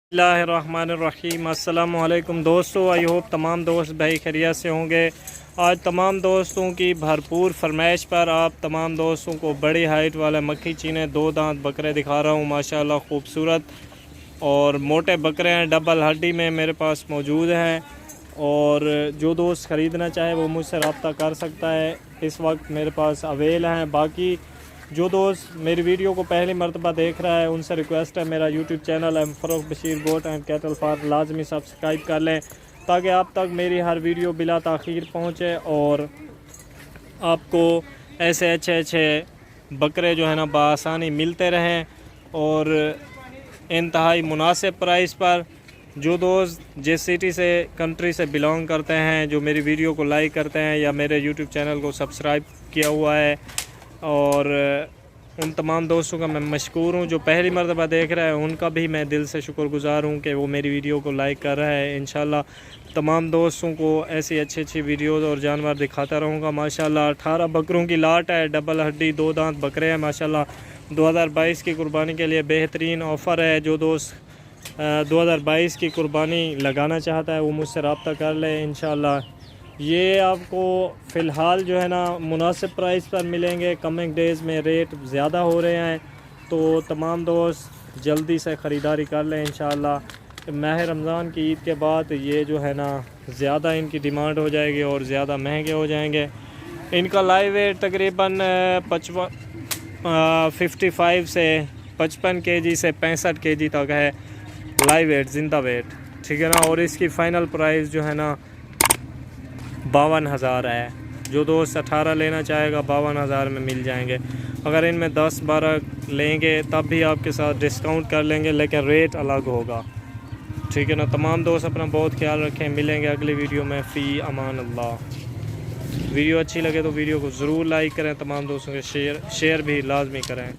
बिस्मिल्लाहिर्रहमानिर्रहीम। अस्सलामु अलैकुम दोस्तों, आई होप तमाम दोस्त भाई खैरियत से होंगे। आज तमाम दोस्तों की भरपूर फरमाइश पर आप तमाम दोस्तों को बड़ी हाइट वाले मक्खी चीने दो दांत बकरे दिखा रहा हूँ। माशाल्लाह खूबसूरत और मोटे बकरे हैं, डबल हड्डी में मेरे पास मौजूद हैं। और जो दोस्त ख़रीदना चाहे वो मुझसे रब्ता कर सकता है, इस वक्त मेरे पास अवेल हैं। बाकी जो दोस्त मेरी वीडियो को पहली मरतबा देख रहा है उनसे रिक्वेस्ट है, मेरा यूट्यूब चैनल है Farrukh Bashir goat and cattle farm, लाजमी सब्सक्राइब कर लें ताकि आप तक मेरी हर वीडियो बिला ताख़ीर पहुँचे और आपको ऐसे अच्छे बकरे जो है ना बआसानी मिलते रहें और इंतहाई मुनासिब प्राइस पर। जो दोस्त जिस सिटी से कंट्री से बिलोंग करते हैं, जो मेरी वीडियो को लाइक करते हैं या मेरे यूट्यूब चैनल को सब्सक्राइब किया हुआ है, और उन तमाम दोस्तों का मैं मशकूर हूँ। जो पहली मरतबा देख रहा है उनका भी मैं दिल से शुक्रगुज़ार हूँ कि वो मेरी वीडियो को लाइक कर रहा है। इंशाल्लाह तमाम दोस्तों को ऐसी अच्छी वीडियोज़ और जानवर दिखाता रहूँगा। माशाल्लाह 18 बकरों की लाट है, डबल हड्डी दो दांत बकरे हैं। माशाल्लाह 2022 की कुर्बानी के लिए बेहतरीन ऑफ़र है। जो दोस्त 2022 की कुर्बानी लगाना चाहता है वो मुझसे रब्ता कर ले। इंशाल्लाह ये आपको फ़िलहाल जो है ना मुनासिब प्राइस पर मिलेंगे। कमिंग डेज़ में रेट ज़्यादा हो रहे हैं, तो तमाम दोस्त जल्दी से ख़रीदारी कर लें। इंशाल्लाह माह रमज़ान की ईद के बाद ये जो है ना ज़्यादा इनकी डिमांड हो जाएगी और ज़्यादा महंगे हो जाएंगे। इनका लाइव वेट तकरीबन 55 से 55 केजी से 65 केजी तक है लाइव वेट, ज़िंदा वेट, ठीक है ना। और इसकी फ़ाइनल प्राइस जो है ना 52,000 है। जो दोस्त 18 लेना चाहेगा 52,000 में मिल जाएंगे। अगर इनमें 10-12 लेंगे तब भी आपके साथ डिस्काउंट कर लेंगे, लेकिन रेट अलग होगा, ठीक है ना। तमाम दोस्त अपना बहुत ख्याल रखें। मिलेंगे अगली वीडियो में। फ़ी अमान अल्लाह। वीडियो अच्छी लगे तो वीडियो को ज़रूर लाइक करें, तमाम दोस्तों के शेयर भी लाजमी करें।